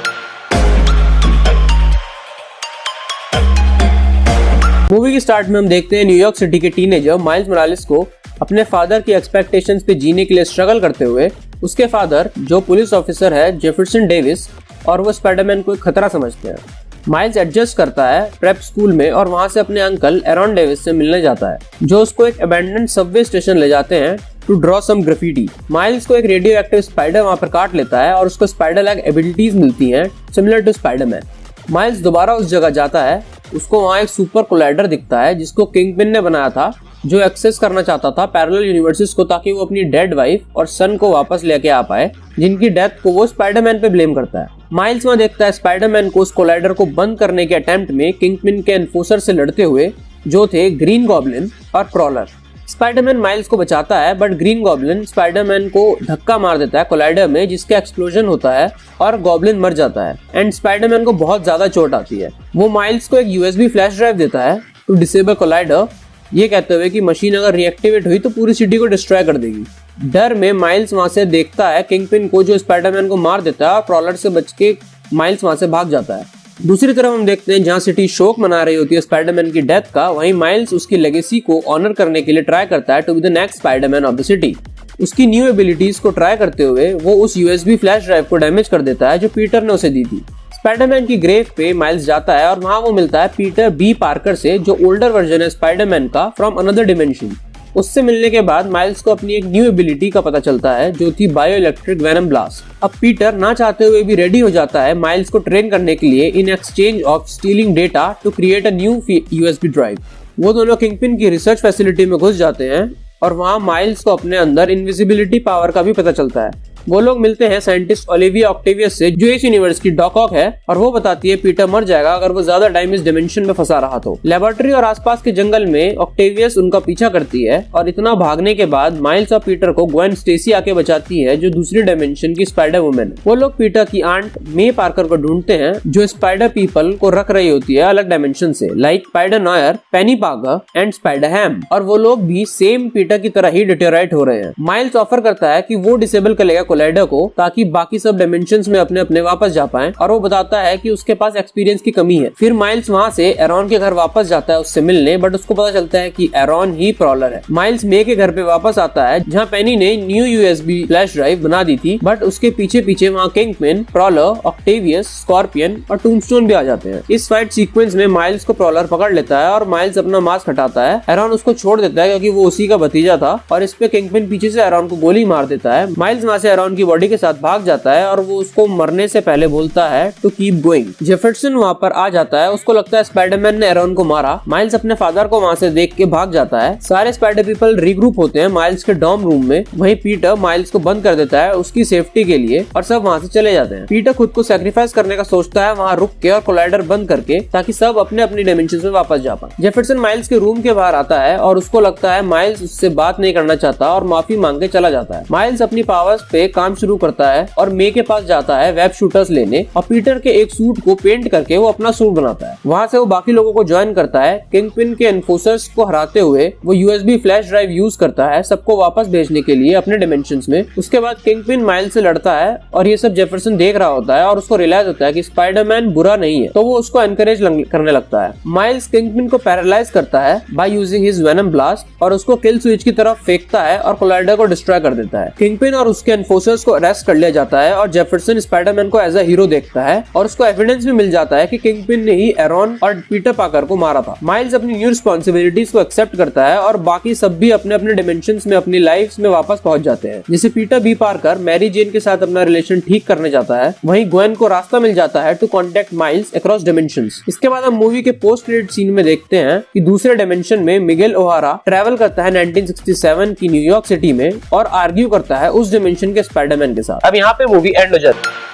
मूवी की स्टार्ट में हम देखते हैं न्यूयॉर्क सिटी के टीनेजर माइल्स मोरालेस को अपने फादर की एक्सपेक्टेशंस पे जीने के लिए स्ट्रगल करते हुए। उसके फादर जो पुलिस ऑफिसर है जेफरसन डेविस और वो स्पाइडरमैन को एक खतरा समझते हैं। माइल्स एडजस्ट करता है प्रेप स्कूल में और वहां से अपने अंकल एरॉन डेविस से मिलने जाता है जो उसको एक अबैंडन्ड सबवे स्टेशन ले जाते हैं to draw some graffiti. Miles को एक रेडियो एक्टिव स्पाइडर वहां पर काट लेता है और उसको स्पाइडर लाइक एबिलिटीज मिलती हैं सिमिलर टू स्पाइडरमैन। माइल्स दोबारा उस जगह जाता है, उसको वहां एक सुपर कोलाइडर दिखता है जिसको किंगपिन ने बनाया था जो एक्सेस करना चाहता था पैरेलल यूनिवर्सेस को ताकि वो अपनी डेड वाइफ और सन को वापस लेके आ पाए जिनकी डेथ को वो स्पाइडरमैन पे ब्लेम करता है। माइल्स वहां देखता है स्पाइडरमैन को उस कोलाइडर को बंद करने के अटेम्प्ट में किंगपिन के एनफोर्सर से लड़ते हुए जो थे ग्रीन गॉब्लिन और प्रॉलर। स्पाइडरमैन माइल्स को बचाता है बट ग्रीन गॉब्लिन स्पाइडरमैन को धक्का मार देता है कोलाइडर में जिसका एक्सप्लोजन होता है और गॉब्लिन मर जाता है एंड स्पाइडरमैन को बहुत ज्यादा चोट आती है। वो माइल्स को एक यूएसबी फ्लैश ड्राइव देता है टू डिसेबल कोलाइडर, ये कहते हुए कि मशीन अगर रिएक्टिवेट हुई तो पूरी सिटी को डिस्ट्रॉय कर देगी। डर में माइल्स वहां से देखता है किंगपिन को जो स्पाइडरमैन को मार देता है और प्रॉलर से बच के माइल्स वहां से भाग जाता है। दूसरी तरफ हम देखते हैं जहां सिटी शोक मना रही होती है स्पाइडरमैन की डेथ का, वहीं माइल्स उसकी लेगेसी को ऑनर करने के लिए ट्राई करता है to be the next Spiderman of the city. उसकी न्यू एबिलिटीज को ट्राई करते हुए वो उस यूएसबी फ्लैश ड्राइव को डैमेज कर देता है जो पीटर ने उसे दी थी। स्पाइडरमैन की ग्रेव पे माइल्स जाता है और वहां वो मिलता है पीटर बी पार्कर से जो ओल्डर वर्जन है स्पाइडरमैन का फ्रॉम अनदर डिमेंशन। उससे मिलने के बाद माइल्स को अपनी एक न्यू एबिलिटी का पता चलता है जो थी बायो इलेक्ट्रिक वेनम ब्लास्ट। अब पीटर ना चाहते हुए भी रेडी हो जाता है माइल्स को ट्रेन करने के लिए in exchange of stealing data to create a new USB drive. वो दोनों किंगपिन की रिसर्च फैसिलिटी में घुस जाते हैं और वहां माइल्स को अपने अंदर इनविजिबिलिटी पावर का भी पता चलता है। वो लोग मिलते हैं साइंटिस्ट ओलिविया ऑक्टेवियस से, जो इस यूनिवर्स की डॉकऑक है, और वो बताती है पीटर मर जाएगा अगर वो ज्यादा टाइम इस डिमेंशन में फंसा रहा तो। लेबोरेटरी और आसपास के जंगल में ऑक्टेवियस उनका पीछा करती है और इतना भागने के बाद माइल्स और पीटर को ग्वेन स्टेसी आके बचाती है, जो दूसरी डायमेंशन की स्पाइडर वुमेन है। वो लोग पीटर की आंट मे पार्कर को ढूंढते हैं, जो स्पाइडर पीपल को रख रही होती है अलग डायमेंशन से, like Spider Noir, Peni Parker and Spider Ham, और वो लोग भी सेम पीटर की तरह ही डिटेराइट हो रहे हैं। माइल्स ऑफर करता है कि वो डिसेबल करेगा कोलाइडर को ताकि बाकी सब डायमेंशंस में अपने अपने वापस जा पाएं, और वो बताता है कि उसके पास एक्सपीरियंस की कमी है। फिर माइल्स वहाँ से एरॉन के घर वापस जाता है उससे मिलने, बट उसको पता चलता है कि एरॉन ही प्रॉलर है। माइल्स मे के घर पे वापस आता है जहाँ पेनी ने न्यू यूएसबी फ्लैश ड्राइव बना दी थी, बट उसके पीछे पीछे वहाँ किंगपिन, प्रॉलर, ऑक्टेवियस, स्कॉर्पियन और टूम्बस्टोन भी आ जाते हैं। इस फाइट सीक्वेंस में माइल्स को प्रॉलर पकड़ लेता है और माइल्स अपना मास्क हटाता है। एरॉन उसको छोड़ देता है क्योंकि वो उसी का भतीजा था, और इस पे किंगपिन पीछे से एरॉन को गोली मार देता है। माइल्स वहाँ से एरॉन की बॉडी के साथ भाग जाता है और वो उसको मरने से पहले बोलता है टू कीप गोइंग। जेफरसन वहाँ पर आ जाता है, उसको लगता है स्पाइडरमैन ने एरॉन को मारा। माइल्स अपने फादर को वहाँ से देख के भाग जाता है। सारे स्पाइडर पीपल रीग्रुप होते हैं माइल्स के डॉर्म रूम में। वहीं पीटर माइल्स को बंद कर देता है उसकी सेफ्टी के लिए, और सब वहाँ से चले जाते हैं। पीटर खुद को सैक्रिफाइस करने का सोचता है वहाँ रुक के और कोलाइडर बंद करके, ताकि सब अपने अपनी डायमेंशन में वापस जा पाए। जेफरसन माइल्स के रूम के बाहर आता है और उसको लगता है माइल्स उससे बात नहीं करना चाहता और माफी मांग के चला जाता है। माइल्स अपनी पावर्स पे काम शुरू करता है और मे के पास जाता है वेब शूटर्स लेने, और पीटर के एक सूट को पेंट करके वो अपना सूट बनाता है। वहाँ से वो बाकी लोगों को ज्वाइन करता है। किंगपिन के एनफोर्सर्स को हराते हुए वो यूएसबी फ्लैश ड्राइव यूज करता है सबको वापस भेजने के लिए अपने डायमेंशंस में। उसके बाद किंगपिन माइल्स से लड़ता है और ये सब जेफरसन देख रहा होता है और उसको रियलाइज होता है कि स्पाइडरमैन बुरा नहीं है, तो वो उसको एनकरेज करने लगता है। माइल्स किंगपिन को पैरालाइज करता है by using his venom blast और उसको किल स्विच की तरफ फेंकता है और कोलाइडर को डिस्ट्रॉय कर देता है। किंगपिन और उसके एनफोर्सर्स को अरेस्ट कर लिया जाता है और जेफरसन स्पाइडरमैन को एज अ हीरो देखता है, और उसको एविडेंस भी मिल जाता है कि किंगपिन ने ही एरॉन और पीटर पार्कर को मारा था। माइल्स अपनी न्यू रिस्पॉन्सिबिलिटीज को एक्सेप्ट करता है और बाकी सब भी अपने अपने डिमेंशंस में अपनी लाइफ्स में वापस पहुंच जाते हैं। जैसे Peter B Parker Mary Jane के साथ अपना रिलेशन ठीक करने जाता है, वहीं ग्वेन को रास्ता मिल जाता है to contact Miles across dimensions. इसके बाद हम मूवी के पोस्ट क्रेडिट सीन में देखते हैं कि दूसरे डिमेंशन में मिगेल ओहारा ट्रैवल करता है 1967 की न्यूयॉर्क सिटी में और आर्ग्यू करता है उस डिमेंशन के स्पाइडरमैन के साथ। अब यहाँ पे मूवी एंड हो जाती है।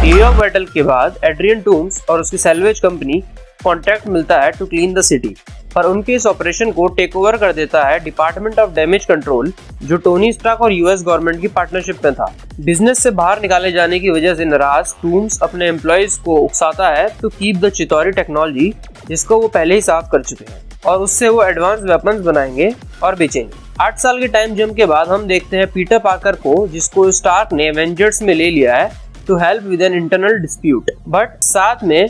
न्यूयॉर्क बैटल के बाद एड्रियन टूम्स और उसकी सैल्वेज कंपनी कॉन्ट्रैक्ट मिलता है टू क्लीन द सिटी, पर उनके इस ऑपरेशन को टेक ओवर कर देता है डिपार्टमेंट ऑफ डैमेज कंट्रोल, जो टोनी स्टार्क और यूएस गवर्नमेंट की पार्टनरशिप में था। बिजनेस से बाहर निकाले जाने की वजह से नाराज टूम्स अपने एम्प्लॉइज को उकसाता है टू कीप द चितौरी टेक्नोलॉजी, जिसको वो पहले ही साफ कर चुके हैं, और उससे वो एडवांस वेपन्स बनाएंगे और बेचेंगे। 8 साल के टाइम जम के बाद हम देखते हैं पीटर पार्कर को, जिसको स्टार्क ने एवेंजर्स में ले लिया है to help with an internal dispute, but साथ में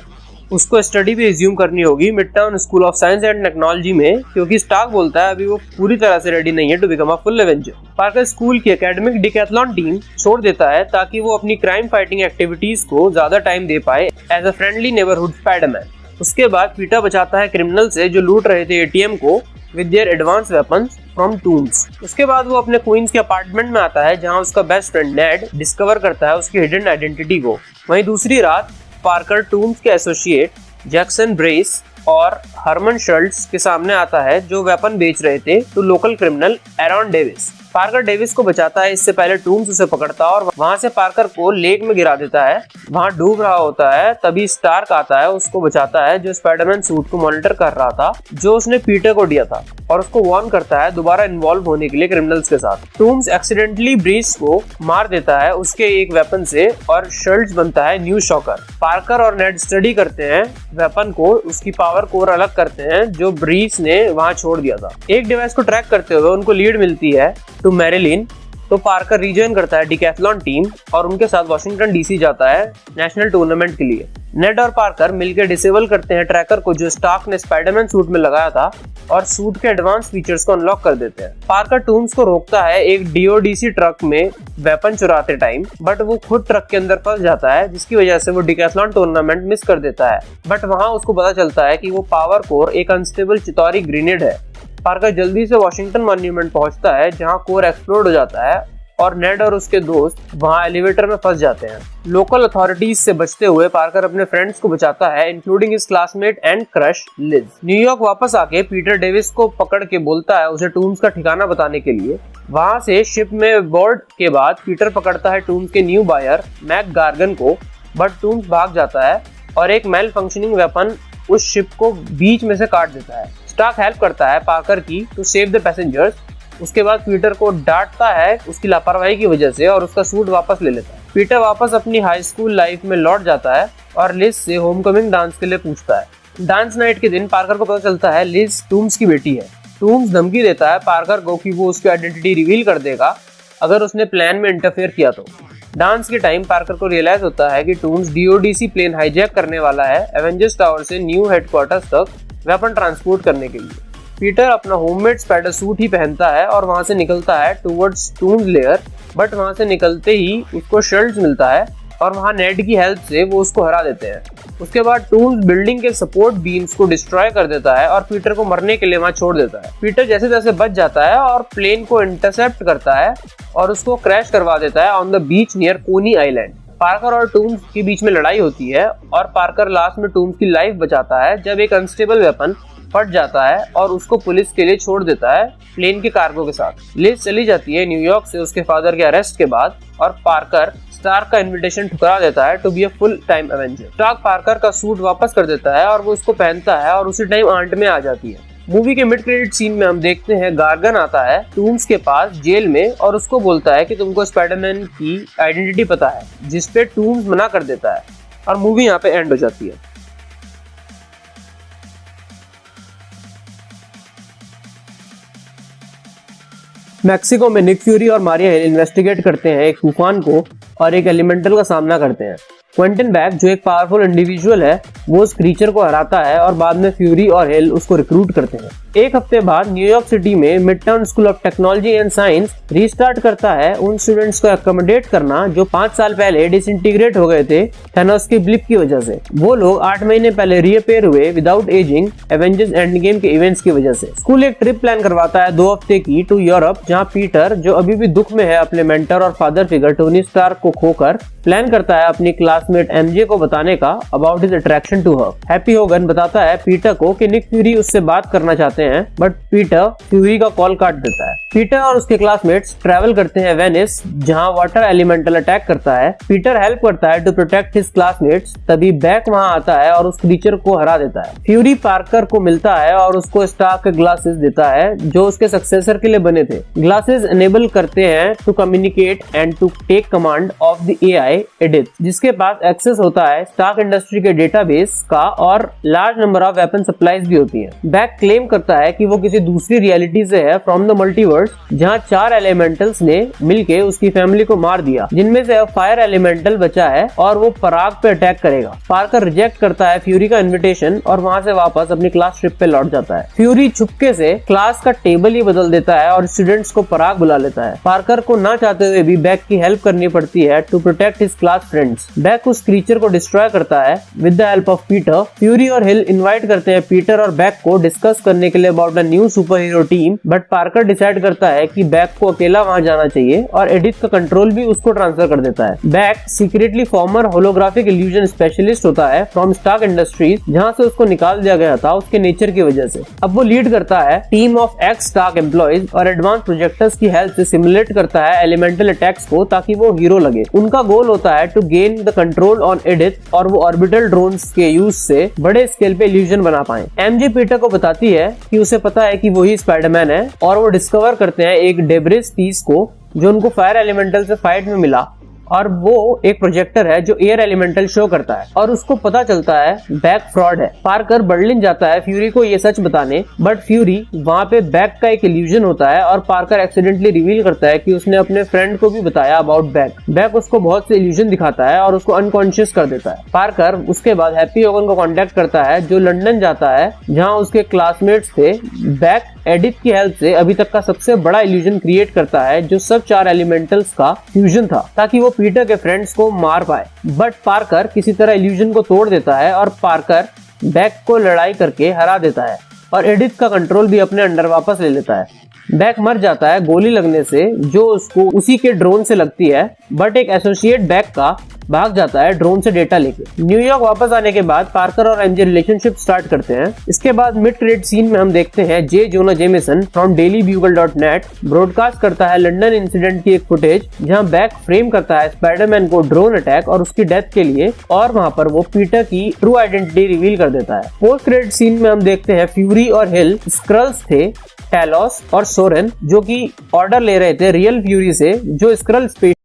उसको स्टडी भी रिज्यूम करनी होगी Midtown School of Science and Technology में, क्योंकि स्टार्क बोलता है अभी वो पूरी तरह से रेडी नहीं है to become a full Avenger. Parker school की एकेडमिक डिकैथलॉन टीम छोड़ देता है ताकि वो अपनी क्राइम फाइटिंग एक्टिविटीज को ज्यादा टाइम दे पाए as a friendly neighbourhood Spiderman. उसके बाद पीटर बचाता है क्रिमिनल से जो लूट रहे थे एटीएम को with their advance weapons from tombs. उसके बाद वो अपने क्वींस के अपार्टमेंट में आता है जहां उसका बेस्ट फ्रेंड नेड डिस्कवर करता है उसकी हिडन आइडेंटिटी को। वहीं दूसरी रात पार्कर टूम्स के एसोसिएट जैक्सन ब्रेस और हरमन शल्ट्स के सामने आता है जो वेपन बेच रहे थे to local criminal Aaron Davis. Parker Davis को बचाता है, इससे पहले टूम्स उसे पकड़ता है और वहां से पार्कर को लेक में गिरा देता है। वहां डूब रहा होता है, तभी स्टार्क आता है, उसको बचाता है, जो स्पाइडरमैन सूट को मॉनिटर कर रहा था जो उसने पीटर को दिया था, और उसको वार्न करता है दोबारा इन्वॉल्व होने के लिए क्रिमिनल्स के साथ। टूम्स एक्सीडेंटली ब्रीस को मार देता है उसके एक वेपन से और शल्ट्स बनता है न्यू शॉकर। पार्कर और नेड स्टडी करते हैं वेपन को, उसकी पावर कोर अलग करते हैं जो ब्रीस ने वहां छोड़ दिया था। एक डिवाइस को ट्रैक करते हुए उनको लीड मिलती है टू मैरिलिन, तो पार्कर रीजॉइन करता है डिकैथलॉन टीम और उनके साथ वॉशिंगटन डीसी जाता है नेशनल टूर्नामेंट के लिए। नेड और पार्कर मिलकर डिसेबल करते हैं ट्रैकर को जो स्टार्क ने स्पाइडरमैन सूट में लगाया था और सूट के एडवांस फीचर्स को अनलॉक कर देते हैं। पार्कर टूम्स को रोकता है एक डीओडीसी ट्रक में वेपन चुराते टाइम, बट वो खुद ट्रक के अंदर फंस जाता है जिसकी वजह से वो डिकैथलॉन टूर्नामेंट मिस कर देता है। बट वहां उसको पता चलता है कि वो पावर कोर एक अनस्टेबल चितौरी ग्रेनेड है। पार्कर जल्दी से वॉशिंगटन मॉन्यूमेंट पहुंचता है जहां कोर एक्सप्लोड हो जाता है और नेड और उसके दोस्त वहाँ एलिवेटर में फंस जाते हैं। लोकल अथॉरिटीज से बचते हुए पार्कर अपने फ्रेंड्स को बचाता है, including his classmate and crush Liz. New York वापस आके पीटर डेविस को पकड़ के बोलता है उसे टूम्स का ठिकाना बताने के लिए। वहां से शिप में बोर्ड के बाद पीटर पकड़ता है टूम्स के न्यू बायर मैक गार्गन को, बट टूम्स भाग जाता है और एक मेल फंक्शनिंग वेपन उस शिप को बीच में से काट देता है। स्टार्क हेल्प करता है पार्कर की टू सेव द पैसेंजर्स। उसके बाद पीटर को डांटता है उसकी लापरवाही की वजह से और उसका सूट वापस ले लेता है। पीटर वापस अपनी हाई स्कूल लाइफ में लौट जाता है और लिज से होमकमिंग डांस के लिए पूछता है। डांस नाइट के दिन पार्कर को पता चलता है लिज टूम्स की बेटी है। टूम्स धमकी देता है पार्कर को कि वो उसकी आइडेंटिटी रिवील कर देगा अगर उसने प्लान में इंटरफेयर किया तो। डांस के टाइम पार्कर को रियलाइज होता है कि टूम्स डीओडीसी प्लेन हाईजैक करने वाला है एवेंजर्स टावर से न्यू हेडक्वार्टर्स तक वेपन ट्रांसपोर्ट करने के लिए। पीटर अपना होममेड स्पाइडर सूट ही पहनता है और वहां से निकलता है टुवर्ड्स टूम्स लेयर, बट वहां से निकलते ही उसको शील्ड मिलता है और वहां नेड की हेल्प से वो उसको हरा देते हैं। उसके बाद टूम्स बिल्डिंग के सपोर्ट बीम्स को डिस्ट्रॉय कर देता है और पीटर को मरने के लिए वहां छोड़ देता है। पीटर जैसे तैसे बच जाता है और प्लेन को इंटरसेप्ट करता है और उसको क्रैश करवा देता है ऑन द बीच नियर कोनी आइलैंड। पार्कर और टूम्स के बीच में लड़ाई होती है और पार्कर लास्ट में टूम्स की लाइफ बचाता है जब एक अनस्टेबल वेपन फट जाता है और उसको पुलिस के लिए छोड़ देता है प्लेन के कार्गो के साथ। लिज चली जाती है न्यूयॉर्क से उसके फादर के अरेस्ट के बाद और पार्कर स्टार्क का इनविटेशन ठुकरा देता है to be a full time Avenger. Stark Parker का सूट वापस कर देता है और वो उसको पहनता है और उसी टाइम आंट में आ जाती है। मूवी के मिड क्रेडिट सीन में हम देखते हैं गार्गन आता है टूम्स के पास जेल में और उसको बोलता है कि तुमको स्पाइडरमैन की आइडेंटिटी पता है, जिसपे टूम्स मना कर देता है और मूवी यहाँ पे एंड हो जाती है। मैक्सिको में निक फ्यूरी और मारिया हिल इन्वेस्टिगेट करते हैं एक तूफान को और एक एलिमेंटल का सामना करते हैं। क्विंटन बैक जो एक पावरफुल इंडिविजुअल है वो उस क्रीचर को हराता है और बाद में फ्यूरी और हिल उसको रिक्रूट करते हैं। एक हफ्ते बाद न्यूयॉर्क सिटी में midtown School of technology and science restart करता है उन स्टूडेंट्स को अकोमोडेट करना जो 5 साल पहले डिसइंटीग्रेट हो गए थे थैनोस की ब्लिप की वजह से। वो लोग 8 महीने पहले रीअपेयर हुए without ageing Avengers end game के इवेंट्स की वजह से। स्कूल एक ट्रिप प्लान करवाता है 2 हफ्ते की टू यूरोप, जहाँ पीटर जो अभी भी दुख में है अपने मेंटर और फादर फिगर टोनी स्टार्क को खोकर प्लान करता है अपनी क्लासमेट एमजे को बताने का about his attraction to her. Happy Hogan बताता है पीटर को कि निक फ्यूरी उससे बात करना चाहते हैं, बट पीटर फ्यूरी का कॉल काट देता है। पीटर और उसके क्लासमेट्स ट्रैवल करते हैं वेनिस, जहां वाटर एलिमेंटल अटैक करता है। पीटर हेल्प करता है टू प्रोटेक्ट हिज क्लासमेट्स, तभी बैक वहां आता है और उस क्रीचर को हरा देता है। फ्यूरी पार्कर को मिलता है और उसको स्टार्क के ग्लासेस देता है जो उसके सक्सेसर के लिए बने थे। ग्लासेस एनेबल करते हैं to communicate and to take command of the AI EDITH, जिसके पास एक्सेस होता है स्टार्क इंडस्ट्री के डेटाबेस का और large number of weapon supplies भी होती है। बैक क्लेम करता है कि वो किसी दूसरी रियलिटी से है फ्रॉम द मल्टीवर्स, जहां 4 एलिमेंटल्स ने मिलके उसकी फैमिली को मार दिया, जिनमें से अब फायर एलिमेंटल बचा है और वो पराग पे अटैक करेगा। पार्कर रिजेक्ट करता है फ्यूरी का इन्विटेशन और वहां से वापस अपनी क्लास ट्रिप पे लौट जाता है। फ्यूरी चुपके से क्लास का टेबल ही बदल देता है और स्टूडेंट्स को पराग बुला लेता है। पार्कर को ना चाहते हुए भी बैक की हेल्प करनी पड़ती है to protect his class friends. Back उस क्रीचर को डिस्ट्रॉय करता है with the help of Peter. Fury और हिल इनवाइट करते हैं पीटर और बैक को डिस्कस करने के लिए about the new super hero team, but Parker decide करता है कि बैक को अकेला वहां जाना चाहिए और एडिथ का कंट्रोल भी उसको ट्रांसफर कर देता है। Back secretly farmer holographic illusion specialist होता है फ्रॉम स्टार्क इंडस्ट्रीज, जहां से उसको निकाल दिया गया था उसके नेचर की वजह से। अब वो लीड करता है team of ex Stark employees और एडवांस प्रोजेक्टर्स की हेल्प से सिमुलेट करता है एलिमेंटल अटैक्स को ताकि वो हीरो लगे। उनका गोल होता है to gain the control on EDITH और वो ऑर्बिटल ड्रोन्स के यूज से बड़े स्केल पे इल्यूजन बना पाए। एमजे पीटर को बताती है कि उसे पता है कि वही स्पाइडरमैन है और वो डिस्कवर करते हैं एक डेब्रिस पीस को जो उनको फायर एलिमेंटल से फाइट में मिला और वो एक प्रोजेक्टर है जो एयर एलिमेंटल शो करता है और उसको पता चलता है बैक फ्रॉड है। पार्कर बर्लिन जाता है फ्यूरी को ये सच बताने, बट फ्यूरी वहां पे बैक का एक इल्यूजन होता है और पार्कर एक्सीडेंटली रिवील करता है कि उसने अपने फ्रेंड को भी बताया अबाउट बैक। बैक उसको बहुत से इल्यूजन दिखाता है और उसको अनकॉन्शियस कर देता है। पार्कर उसके बाद हैप्पी होगन को कांटेक्ट करता है जो लंदन जाता है जहां उसके क्लासमेट्स थे। बैक एडिथ की हेल्प से अभी तक का सबसे बड़ा इल्यूजन क्रिएट करता है जो सब 4 एलिमेंटल्स का फ्यूजन था ताकि वो पीटर के फ्रेंड्स को मार पाए, बट पार्कर किसी तरह इल्यूजन को तोड़ देता है और पार्कर बैक को लड़ाई करके हरा देता है और एडिथ का कंट्रोल भी अपने अंडर वापस ले लेता है। बैक मर जाता है गोली लगने से जो उसको उसी के ड्रोन से लगती है, बट एक एसोसिएट बैक का भाग जाता है ड्रोन से डेटा लेके। न्यूयॉर्क वापस आने के बाद पार्कर और एमजे रिलेशनशिप स्टार्ट करते हैं। इसके बाद मिड क्रेडिट सीन में हम देखते हैं जे जोना जेमिसन फ्रॉम dailybugle.net ब्रॉडकास्ट करता है लंदन इंसिडेंट की एक फुटेज जहां बैक फ्रेम करता है स्पाइडरमैन को ड्रोन अटैक और उसकी डेथ के लिए, और वहां पर वो पीटर की ट्रू आइडेंटिटी रिवील कर देता है। पोस्ट क्रेडिट सीन में हम देखते हैं फ्यूरी और हिल स्क्रल्स थे, टैलोस और सोरेन जो कि ऑर्डर ले रहे थे रियल फ्यूरी से, जो स्क्रल स्पेस